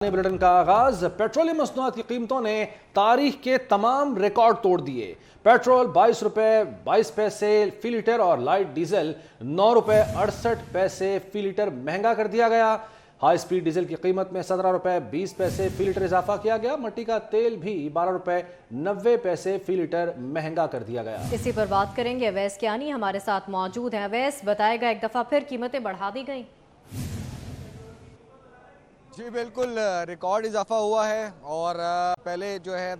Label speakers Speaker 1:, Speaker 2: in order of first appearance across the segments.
Speaker 1: Bulletin का आगाज petroleum मसनूआत की कीमतों ने तारीख के तमाम रिकॉर्ड तोड़ दिए। पेट्रोल 22 रुपए 22 पैसे फी लीटर और लाइट डीजल 9 रुपए 68 पैसे फी लीटर महंगा कर दिया गया। हाई स्पीड डीजल की कीमत में 17 रुपए 20 पैसे फी लीटर इजाफा किया गया। मट्टी का तेल भी 12 रुपए 90 पैसे फी लीटर महंगा कर दिया गया।
Speaker 2: इसी पर बात करेंगे, अवैस कियानी हमारे साथ मौजूद हैं। अवैस, बताएगा एक दफा फिर कीमतें बढ़ा दी गई?
Speaker 3: जी बिल्कुल, रिकॉर्ड इजाफा हुआ है और पहले जो है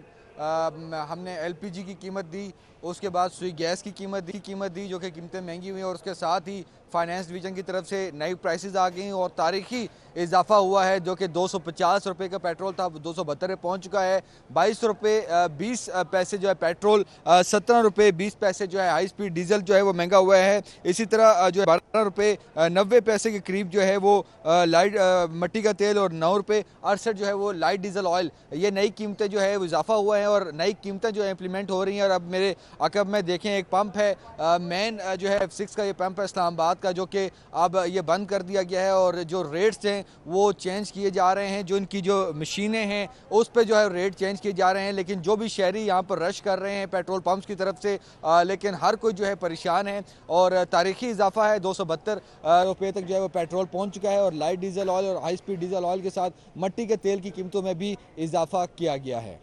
Speaker 3: हमने एलपीजी की कीमत दी, उसके बाद सुई गैस की कीमत दी जो कि कीमतें महंगी हुई और उसके साथ ही फाइनेंस डिवीज़न की तरफ से नई प्राइसेस आ गई और तारीखी इजाफा हुआ है जो कि 250 रुपये का पेट्रोल था 272 पे पहुंच चुका है। 22 रुपये 20 पैसे जो है पेट्रोल, 17 रुपये 20 पैसे जो है हाई स्पीड डीजल जो है वो महंगा हुआ है। इसी तरह जो है 12 रुपये 90 पैसे के करीब जो है वो लाइट मट्टी का तेल और 9 रुपये 68 जो है वो लाइट डीजल ऑयल, ये नई कीमतें जो है वो इजाफा हुआ है और नई कीमतें जो है इम्प्लीमेंट हो रही हैं। और अब मेरे अकब में देखें एक पंप है, मेन जो है F6 का ये पंप है इस्लामाबाद का, जो कि अब ये बंद कर दिया गया है और जो रेट्स हैं वो चेंज किए जा रहे हैं। जो इनकी जो मशीनें हैं उस पे जो है रेट चेंज किए जा रहे हैं। लेकिन जो भी शहरी यहाँ पर रश कर रहे हैं पेट्रोल पंप्स की तरफ से, लेकिन हर कोई जो है परेशान है और तारीखी इजाफा है 272 रुपये तक जो है वो पेट्रोल पहुँच चुका है और लाइट डीजल ऑयल और हाई स्पीड डीजल ऑयल के साथ मट्टी के तेल की कीमतों में भी इजाफा किया गया है।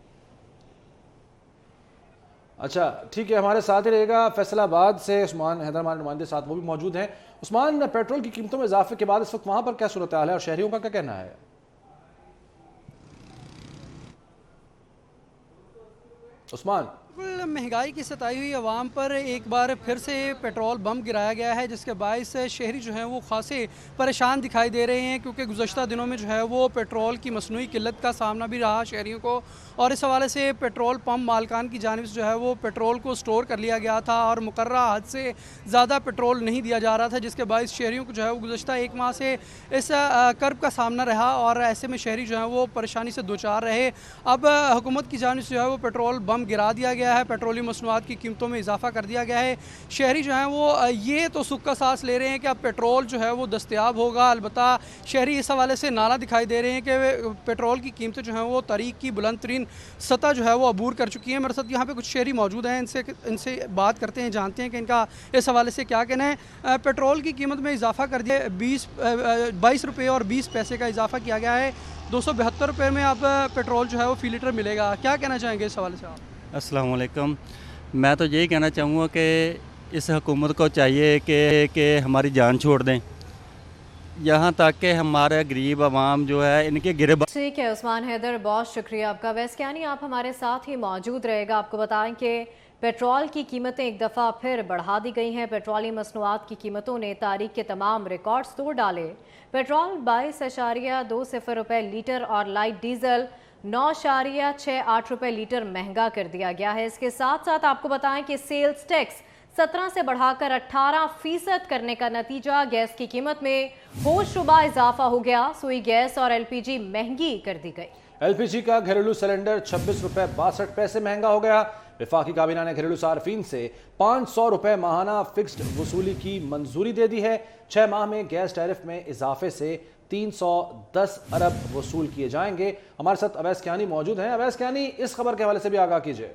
Speaker 1: अच्छा ठीक है, हमारे साथ ही रहेगा फैसलाबाद से उस्मान हैदर हमारे नुमाइंदे साथ वो भी मौजूद हैं। उस्मान, पेट्रोल की कीमतों में इजाफे के बाद इस वक्त वहां पर क्या सूरत हाल है और शहरियों का क्या कहना है? उस्मान,
Speaker 4: महंगाई की सताई हुई आवाम पर एक बार फिर से पेट्रोल बम गिराया गया है जिसके बायस शहरी जो हैं वो खासे परेशान दिखाई दे रहे हैं, क्योंकि गुज़श्ता दिनों में जो है वो पेट्रोल की मसनूई किल्लत का सामना भी रहा शहरियों को और इस हवाले से पेट्रोल पम्प मालकान की जानिब से जो है वो पेट्रोल को स्टोर कर लिया गया था और मुकर्ररा हद से ज़्यादा पेट्रोल नहीं दिया जा रहा था, जिसके बायस शहरियों को जो है वो गुज़श्ता एक माह से इस कर्ब का सामना रहा और ऐसे में शहरी जो है वो परेशानी से दो चार रहे। अब हुकूमत की जानिब से जो है वो पेट्रोल बम गिरा दिया गया है, पेट्रोलियम मसनूआत की कीमतों में इजाफा कर दिया गया है। शहरी जो हैं वो ये तो सुख का सांस ले रहे हैं कि अब पेट्रोल जो है वो दस्तयाब होगा, अलबत्ता शहरी इस हवाले से नाला दिखाई दे रहे हैं कि पेट्रोल की कीमतें जो हैं वो तारीख की बुलंद तरीन सतह जो है वो अबूर कर चुकी है। मेरे साथ यहाँ पे कुछ शहरी मौजूद हैं, इनसे बात करते हैं, जानते हैं कि इनका इस हवाले से क्या कहना है। पेट्रोल की कीमत में इजाफा कर दिया 22 रुपये और 20 पैसे का इजाफा किया गया है। 272 रुपये में अब पेट्रोल जो है वो फी लीटर मिलेगा, क्या कहना चाहेंगे इस हवाले से आप?
Speaker 5: अस्सलाम वालेकुम। मैं तो यही कहना चाहूँगा कि इस हुकूमत को चाहिए कि हमारी जान छोड़ दें, यहाँ तक कि हमारे गरीब आवाम जो है इनके गिरब।
Speaker 2: ठीक है उस्मान हैदर, बहुत शुक्रिया आपका। अवैस कियानी आप हमारे साथ ही मौजूद रहेगा। आपको बताएं कि पेट्रोल की कीमतें एक दफ़ा फिर बढ़ा दी गई हैं। पेट्रोलियम मसनूआत की कीमतों ने तारीख के तमाम रिकॉर्ड्स तोड़ डाले। पेट्रोल 22.20 रुपये लीटर और लाइट डीजल 9.68 रुपये लीटर महंगा कर दिया गया है। इसके साथ साथ आपको बताएं कि सेल्स टैक्स 17 से बढ़ाकर 18% करने का नतीजा गैस की कीमत में होशरुबा इजाफा हो गया। सुई गैस और एलपीजी महंगी कर दी गई।
Speaker 1: एलपीजी का घरेलू सिलेंडर 26 रुपए 62 पैसे महंगा हो गया। वफाकी काबीना ने घरेलू सार्फिन से 500 रुपए माहाना फिक्स्ड वसूली की मंजूरी दे दी है। 6 माह में गैस टैरिफ में इजाफे से 310 अरब वसूल किए जाएंगे। हमारे साथ अवैस कियानी मौजूद हैं। अवैस कियानी, इस खबर के हवाले से भी आगाह कीजिए।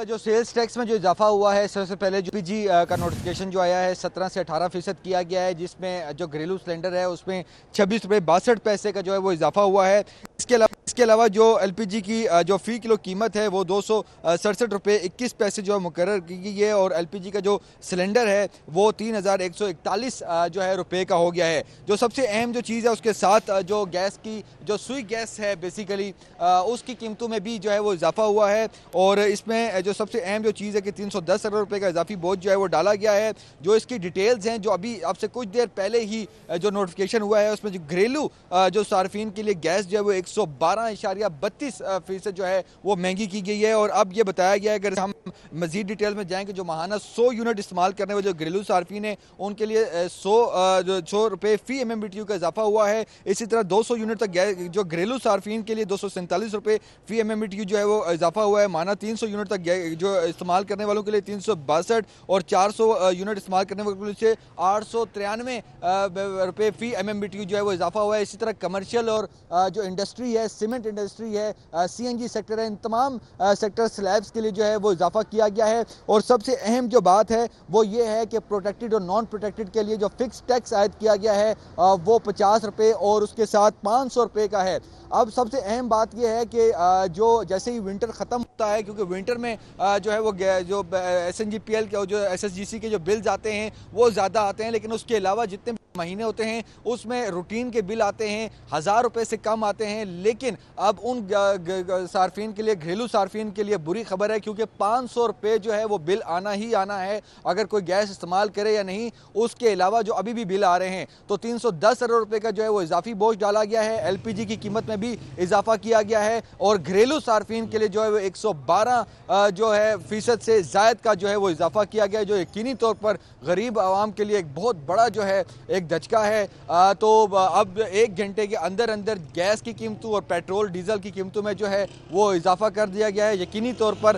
Speaker 3: जो सेल्स टैक्स में जो इजाफा हुआ है, सबसे पहले जो पीजी का नोटिफिकेशन जो आया है 17 से 18% किया गया है, जिसमें जो घरेलू सिलेंडर है उसमें 26 रुपये 62 पैसे का जो है वो इजाफा हुआ है। इसके अलावा जो एलपीजी की जो फ़ी किलो कीमत है वो 267 रुपये 21 पैसे जो है मुकर्रर की गई है और एलपीजी का जो सिलेंडर है वो 3141 जो है रुपये का हो गया है। जो सबसे अहम जो चीज़ है उसके साथ जो गैस की जो सुई गैस है बेसिकली उसकी कीमतों में भी जो है वो इजाफा हुआ है और इसमें जो सबसे अहम जो चीज़ है कि 310 अरब रुपये का इजाफी बोझ जो है वो डाला गया है। जो इसकी डिटेल्स हैं जो अभी आपसे कुछ देर पहले ही जो नोटिफिकेशन हुआ है उसमें जो घरेलू जो सार्फिन के लिए गैस जो है वो 112 12.32% جو ہے وہ مہنگی کی گئی ہے. اور اب یہ بتایا گیا ہے اگر ہم مزید ڈیٹیل میں جائیں کہ جو ماہانہ 100 یونٹ استعمال کرنے والے جو گھریلو صارفین ہیں ان کے لیے 100 روپے فی MMBTU کا اضافہ ہوا ہے. اسی طرح 200 یونٹ تک جو گھریلو صارفین کے لیے 247 روپے فی MMBTU جو ہے وہ اضافہ ہوا ہے. ماہانہ 300 یونٹ تک جو استعمال کرنے والوں کے لیے 362 اور 400 یونٹ استعمال کرنے والوں کے لیے 893 روپے فی MMBTU جو ہے وہ اضافہ ہوا ہے. اسی طرح کمرشل اور جو انڈسٹری ہے, سیمنٹ انڈسٹری ہے, CNG سیکٹر ہے, ان تمام سیکٹر سلیبس کے لیے جو ہے وہ اضافہ کیا گیا ہے. اور سب سے اہم جو بات ہے وہ یہ ہے کہ پروٹیکٹڈ اور نان پروٹیکٹڈ کے لیے جو فکس ٹیکس عائد کیا گیا ہے وہ 50 روپے اور اس کے ساتھ 500 روپے کا ہے. اب سب سے اہم بات یہ ہے کہ جو جیسے ہی ونٹر ختم ہوتا ہے, کیونکہ ونٹر میں جو ہے وہ جو SNGPL کے جو SSGC کے جو بلز آتے ہیں وہ زیادہ آتے ہیں, لیکن اس کے علاوہ جتنے مہینے ہوتے ہیں اس میں روٹین کے بل آتے ہیں 1000 روپے سے کم آتے ہیں. لیکن اب ان صارفین کے لیے, گھریلو صارفین کے لیے بری خبر ہے, کیونکہ 500 روپے جو ہے وہ بل آنا ہی آنا ہے اگر کوئی گیس استعمال کرے یا نہیں. اس کے علاوہ جو ابھی بھی بل آ رہے ہیں تو 310 ارب روپے کا جو ہے وہ اضافی بوجھ ڈالا گیا ہے. LPG کی قیمت میں بھی اضافہ کیا گیا ہے اور گھریلو صارفین کے لیے جو ہے وہ 112 جو ہے فیصد سے زائد کا جو ہے وہ اضافہ کیا گیا ہے, جو یقینی طور پر غریب عوام کے لیے ایک بہت بڑا جو ہے ایک دھچکا ہے. تو اب 1 گھنٹے کے اندر گیس کی قیمتوں اور پیٹرول ڈیزل کی قیمتوں میں جو ہے وہ اضافہ کر دیا گیا ہے. یقینی طور پر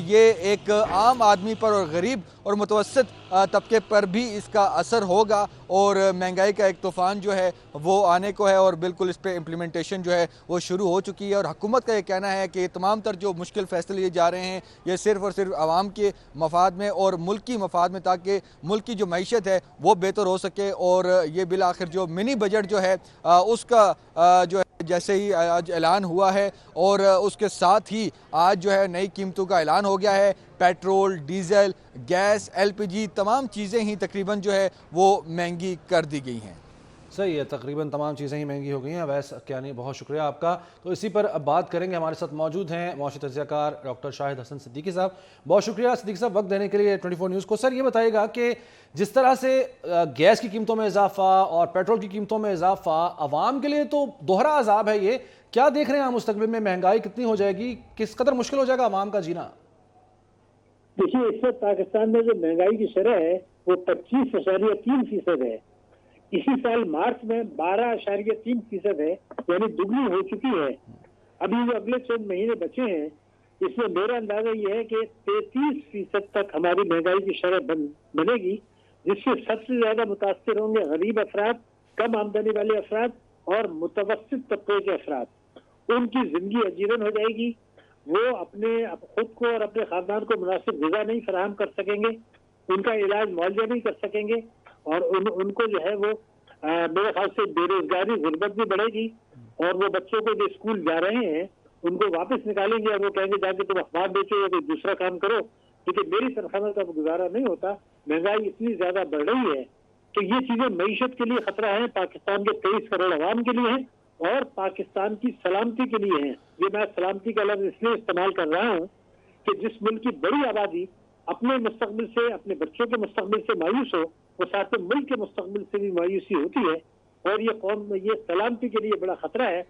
Speaker 3: یہ ایک عام آدمی پر اور غریب اور متوسط طبقے پر بھی اس کا اثر ہوگا اور مہنگائی کا ایک طوفان جو ہے وہ آنے کو ہے اور بالکل اس پہ امپلیمنٹیشن جو ہے وہ شروع ہو چکی ہے. اور حکومت کا یہ کہنا ہے کہ تمام تر جو مشکل فیصلے لیے جا رہے ہیں یہ صرف اور صرف عوام کے مفاد میں اور ملکی مفاد میں, تاکہ ملک کی جو معیشت ہے وہ بہتر ہو سکے. اور یہ بالآخر جو منی بجٹ جو ہے اس کا جو ہے جیسے ہی آج اعلان ہوا ہے اور اس کے ساتھ ہی آج جو ہے نئی قیمتوں کا اعلان ہو گیا ہے. پیٹرول, ڈیزل, گیس, LPG تمام چیزیں ہی تقریباً جو ہے وہ مہنگی کر دی گئی ہیں.
Speaker 1: صحیح ہے, تقریباً تمام چیزیں ہی مہنگی ہو گئی ہیں. اویس کیانی بہت شکریہ آپ کا. تو اسی پر اب بات کریں گے, ہمارے ساتھ موجود ہیں معاشی تجزیہ کار ڈاکٹر شاہد حسن صدیقی صاحب. بہت شکریہ صدیقی صاحب وقت دینے کے لیے 24 نیوز کو. سر یہ بتائیے گا کہ جس طرح سے گیس کی قیمتوں میں اضافہ اور پیٹرول کی قیمتوں میں اضافہ عوام کے لیے تو دوہرا عذاب ہے, یہ کیا دیکھ رہے ہیں آپ مستقبل میں؟ مہنگائی کتنی ہو جائے گی, کس قدر مشکل ہو جائے گا عوام کا جینا؟
Speaker 6: دیکھیے اس وقت پاکستان میں جو مہنگائی کی شرح ہے وہ 25.3% ہے. اسی سال مارچ میں 12.3% ہے, یعنی دگنی ہو چکی ہے. ابھی جو اگلے چند مہینے بچے ہیں اس میں میرا اندازہ یہ ہے کہ 33% تک ہماری مہنگائی کی شرح بنے گی, جس سے سب سے زیادہ متاثر ہوں گے غریب افراد, کم آمدنی والے افراد اور متوسط طبقے کے افراد. ان کی زندگی اجیرن ہو جائے گی, وہ اپنے خود کو اور اپنے خاندان کو مناسب غذا نہیں فراہم کر سکیں گے, ان کا علاج معالجہ نہیں کر سکیں گے اور ان کو جو ہے وہ میرے خیال سے بے روزگاری, غربت بھی بڑھے گی. اور وہ بچوں کو جو اسکول جا رہے ہیں ان کو واپس نکالیں گے اور وہ کہیں گے جا کے تم اخبار بیچو یا کوئی دوسرا کام کرو, کیونکہ میری تنخواہ کا گزارا نہیں ہوتا. مہنگائی اتنی زیادہ بڑھ رہی ہے تو یہ چیزیں معیشت کے لیے خطرہ ہیں, پاکستان کے 23 کروڑ عوام کے لیے ہیں اور پاکستان کی سلامتی کے لیے ہیں. یہ میں سلامتی کا لفظ اس لیے استعمال کر رہا ہوں کہ جس ملک کی بڑی آبادی اپنے مستقبل سے, اپنے بچوں کے مستقبل سے مایوس ہو, وہ ساتھ ملک کے مستقبل سے بھی مایوسی ہوتی ہے. اور یہ قوم میں یہ سلامتی کے لیے بڑا خطرہ ہے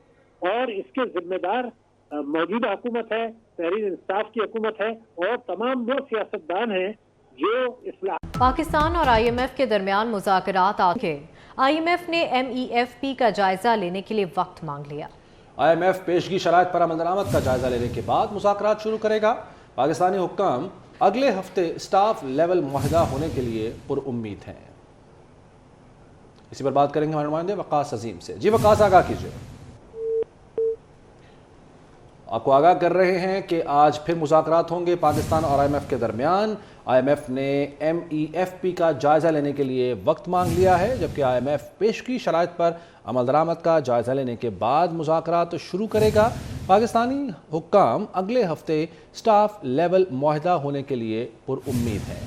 Speaker 6: اور اس کے ذمہ دار موجودہ حکومت ہے, تحریک انصاف کی حکومت ہے اور تمام وہ سیاستدان ہیں جو اصلاح.
Speaker 2: پاکستان اور IMF کے درمیان مذاکرات آگے. IMF نے MEFP کا جائزہ لینے کے لیے وقت مانگ لیا.
Speaker 1: IMF پیشگی شرائط پر عمل درآمد کا جائزہ لینے کے بعد مذاکرات شروع کرے گا. پاکستانی حکام اگلے ہفتے سٹاف لیول معاہدہ ہونے کے لیے پر امید ہیں. اسی پر بات کریں گے ہمارے نمائندے وقاص عظیم سے. جی وقاص, آگاہ کیجیے. آپ کو آگاہ کر رہے ہیں کہ آج پھر مذاکرات ہوں گے پاکستان اور IMF کے درمیان. IMF نے MEFP کا جائزہ لینے کے لیے وقت مانگ لیا ہے, جبکہ IMF پیشگی شرائط پر عمل درآمد کا جائزہ لینے کے بعد مذاکرات شروع کرے گا. پاکستانی حکام اگلے ہفتے سٹاف لیول معاہدہ ہونے کے لیے پر امید ہیں.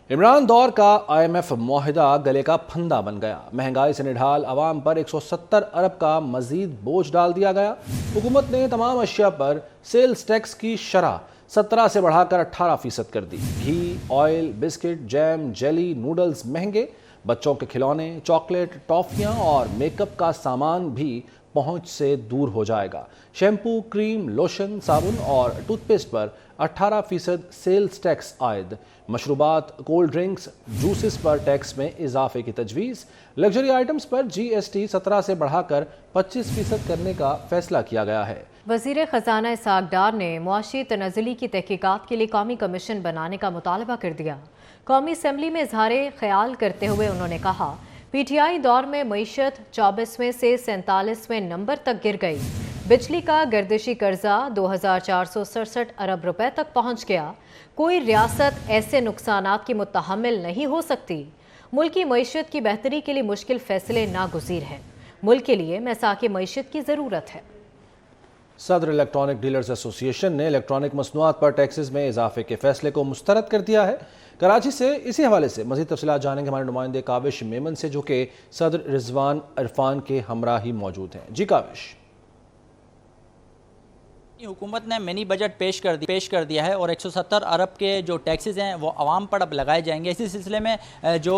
Speaker 1: عمران دور کا IMF معاہدہ گلے کا پھندا بن گیا. مہنگائی سے نڈھال عوام پر 170 ارب کا مزید بوجھ ڈال دیا گیا. حکومت نے تمام اشیاء پر سیلز ٹیکس کی شرح 17 سے بڑھا کر 18% کر دی. گھی, آئل, بسکٹ, جیم, جیلی, نوڈلز مہنگے. बच्चों के खिलौने, चॉकलेट, टॉफियां और मेकअप का सामान भी पहुंच से दूर हो जाएगा। शैम्पू, क्रीम, लोशन, साबुन और टूथपेस्ट पर 18% सेल्स टैक्स आयद। मशरूबात, कोल्ड ड्रिंक्स, जूसेस पर टैक्स में इजाफे की तजवीज़। लग्जरी आइटम्स पर GST 17 से बढ़ाकर 25% करने का फैसला किया गया है।
Speaker 2: वज़ीर ख़ज़ाना इसहाक़ डार ने मुआशी तनज़्ज़ुली की तहक़ीक़ात के लिए कौमी कमीशन बनाने का मुतालबा कर दिया। कौमी असम्बली में इज़हारे ख़याल करते हुए उन्होंने कहा, PTI दौर में मईशत 24वें से 47वें नंबर तक गिर गई। बिजली का गर्दिशी कर्जा 2467 अरब रुपए तक पहुंच गया। कोई रियासत ऐसे नुकसानात की मुतहम्मिल नहीं हो सकती। मुल्की मईशत की बेहतरी के लिए मुश्किल फैसले नागुज़ीर हैं। मुल्क के लिए मैसाक़ मईशत की ज़रूरत है।
Speaker 1: सदर इलेक्ट्रॉनिक डीलर्स एसोसिएशन ने इलेक्ट्रॉनिक मसनूआत पर टैक्सेस में इजाफे के फैसले को मुस्तरद कर दिया है। कराची से इसी हवाले से मज़ीद तफसीलात जानेंगे हमारे नुमाइंदे काविश मेमन से, जो कि सदर रिजवान इरफान के हमरा ही मौजूद हैं। जी काविश।
Speaker 7: हुकूमत ने मिनी बजट पेश कर दिया है और 170 अरब के जो टैक्सेस हैं वो आवाम पर अब लगाए जाएंगे। इसी सिलसिले में जो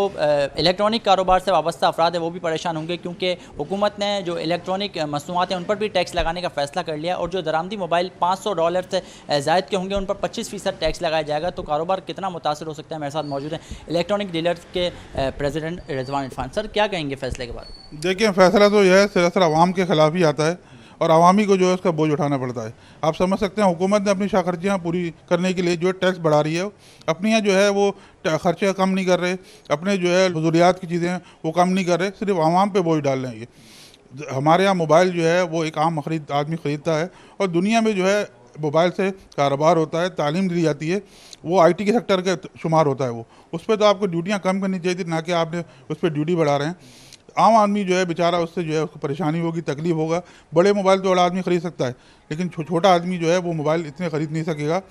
Speaker 7: इलेक्ट्रॉनिक कारोबार से वाबस्ता अफराद है वो भी परेशान होंगे, क्योंकि हुकूमत ने जो इलेक्ट्रॉनिक मसनूआत हैं उन पर भी टैक्स लगाने का फैसला कर लिया और जो दरामदी मोबाइल $500 से ज़ायद के होंगे उन पर 25% टैक्स लगाया जाएगा। तो कारोबार कितना मुतासर हो सकता है, मेरे साथ मौजूद हैं इलेक्ट्रॉनिक डीलर्स के प्रेसिडेंट रिजवान इरफान। सर, क्या कहेंगे फैसले के बाद?
Speaker 8: देखिए, फैसला तो यह है सरासर आवाम के खिलाफ ही आता है और आवामी को जो है उसका बोझ उठाना पड़ता है। आप समझ सकते हैं हुकूमत ने अपनी शाखर्चियाँ पूरी करने के लिए जो टैक्स बढ़ा रही है, अपने यहाँ जो है वो खर्चे कम नहीं कर रहे, अपने जो है ज़रूरियात की चीज़ें वो कम नहीं कर रहे, सिर्फ आवाम पे बोझ डाल रहे हैं। ये हमारे यहाँ मोबाइल जो है वो एक आम आदमी ख़रीदता है और दुनिया में जो है मोबाइल से कारोबार होता है, तालीम दी जाती है, वो IT के सेक्टर का शुमार होता है। वो उस पर तो आपको ड्यूटियाँ कम करनी चाहिए थी, ना कि आपने उस पर ड्यूटी बढ़ा रहे हैं। आम आदमी जो है बेचारा उससे जो है उसको परेशानी होगी, तकलीफ होगा। बड़े मोबाइल तो बड़ा आदमी ख़रीद सकता है, लेकिन छोटा आदमी जो है वो मोबाइल इतने ख़रीद नहीं सकेगा।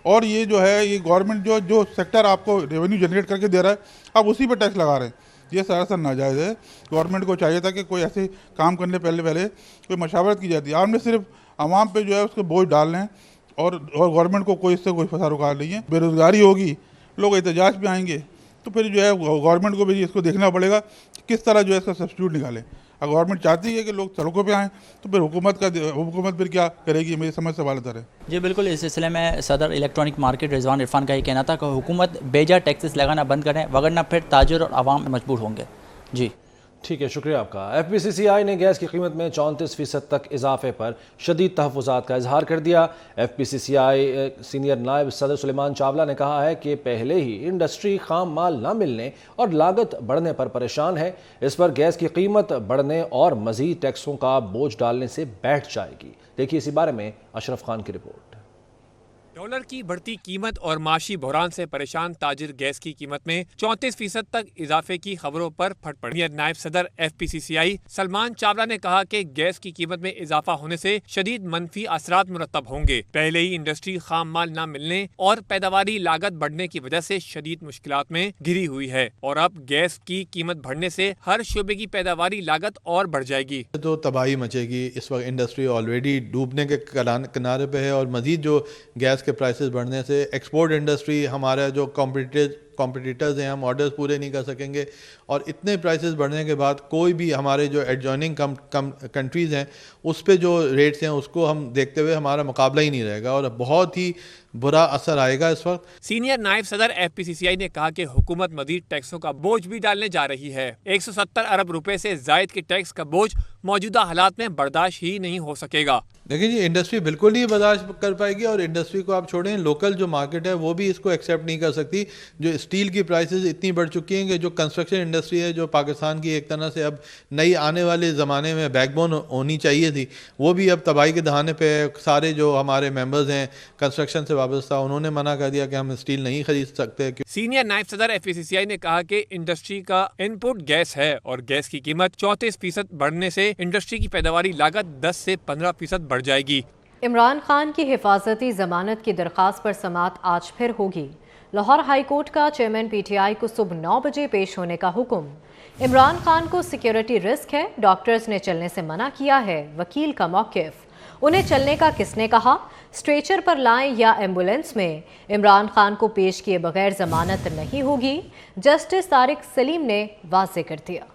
Speaker 8: और ये जो है ये गवर्नमेंट जो सेक्टर आपको रेवेन्यू जनरेट करके दे रहा है, आप उसी पर टैक्स लगा रहे हैं। ये सरासर नाजायज़ है। गवर्नमेंट को चाहिए था कि कोई ऐसे काम करने पहले कोई मशावरत की जाती है। आपने सिर्फ आवाम पे जो है उसके बोझ डाल रहे हैं और गवर्नमेंट को कोई इससे कोई फंसा रुकावट नहीं है। बेरोज़गारी होगी, लोग एहतजाज पे आएंगे, तो फिर जो है गवर्नमेंट को भी इसको देखना पड़ेगा कि किस तरह जो है इसका सब्स्टिट्यूट निकाले। अगर गवर्नमेंट चाहती है कि लोग सड़कों पे आएँ तो फिर हुकूमत फिर क्या करेगी, मेरी समझ से वालतर है।
Speaker 7: जी बिल्कुल, इस सिलसिले में सदर इलेक्ट्रॉनिक मार्केट रिजवान इरफान का ये कहना था कि हुकूमत बेजा टैक्सेस लगाना बंद करें, वगरना फिर ताजिर और आवाम मजबूर होंगे। जी
Speaker 1: ठीक है, शुक्रिया आपका। FPCCI ने गैस की कीमत में 34% तक इजाफे पर शदीद तहफ़्फ़ुज़ात का इजहार कर दिया। FPCCI सीनियर नायब सदर सुलेमान चावला ने कहा है कि पहले ही इंडस्ट्री खाम माल न मिलने और लागत बढ़ने पर परेशान है। इस पर गैस की कीमत बढ़ने और मज़ीद टैक्सों का बोझ डालने से बैठ जाएगी। देखिए इसी बारे में अशरफ खान की रिपोर्ट।
Speaker 9: डॉलर की बढ़ती कीमत और माशी बहरान से परेशान ताजिर गैस की कीमत में 34% तक इजाफे की खबरों पर फट पड़ी। नायब सदर FPCCI सलमान चावला ने कहा कि गैस की कीमत में इजाफा होने से शदीद मनफी असरात मुरतब होंगे। पहले ही इंडस्ट्री खाम माल न मिलने और पैदावारी लागत बढ़ने की वजह से शदीद मुश्किलात में घिरी हुई है और अब गैस की कीमत बढ़ने से हर शोबे की पैदावारी लागत और बढ़ जाएगी।
Speaker 10: तो तबाही मचेगी। इस वक्त इंडस्ट्री ऑलरेडी डूबने के किनारे पे है और मजीद जो गैस के प्राइसेस बढ़ने से एक्सपोर्ट इंडस्ट्री, हमारा जो कॉम्पिटिटर्स हैं, हम ऑर्डर्स पूरे नहीं कर सकेंगे और इतने प्राइसेस बढ़ने के बाद कोई भी हमारे जो एडजॉइनिंग कंट्रीज़ हैं उस पे जो रेट्स हैं उसको हम देखते हुए हमारा मुकाबला ही नहीं रहेगा और बहुत ही बुरा असर आएगा इस वक्त।
Speaker 9: सीनियर नायब सदर FPCCI ने कहा कि हुकूमत मजीद टैक्सों का बोझ भी डालने जा रही है। 170 अरब रुपए से जायद के टैक्स का बोझ मौजूदा हालात में बर्दाश्त ही नहीं हो सकेगा।
Speaker 10: देखिए जी, इंडस्ट्री बिल्कुल नहीं बर्दाश्त कर पाएगी और इंडस्ट्री को आप छोड़ें, लोकल जो मार्केट है वो भी इसको एक्सेप्ट नहीं कर सकती। जो स्टील की प्राइसेस इतनी बढ़ चुकी हैं कि जो कंस्ट्रक्शन इंडस्ट्री है, जो पाकिस्तान की एक तरह से अब नई आने वाले ज़माने में बैकबोन होनी चाहिए थी, वो भी अब तबाही के दहाने पे सारे जो हमारे मेंबर्स हैं कंस्ट्रक्शन से वाबस्ता, उन्होंने मना कर दिया कि हम स्टील नहीं खरीद सकते।
Speaker 9: सीनियर नायब सदर FPCCI ने कहा कि इंडस्ट्री का इनपुट गैस है और गैस की कीमत 34% बढ़ने से इंडस्ट्री की पैदावारी लागत 10 से 15% बढ़ जाएगी।
Speaker 2: इमरान खान की हिफाजती जमानत की दरख्वास्त पर समाअत आज फिर होगी। लाहौर हाई कोर्ट का चेयरमैन PTI को सुबह 9 बजे पेश होने का हुक्म। इमरान खान को सिक्योरिटी रिस्क है, डॉक्टर्स ने चलने से मना किया है, वकील का मौकिफ। उन्हें चलने का किसने कहा? स्ट्रेचर पर लाएं या एम्बुलेंस में? इमरान खान को पेश किए बगैर जमानत नहीं होगी, जस्टिस तारिक सलीम ने वाज़ेह कर दिया।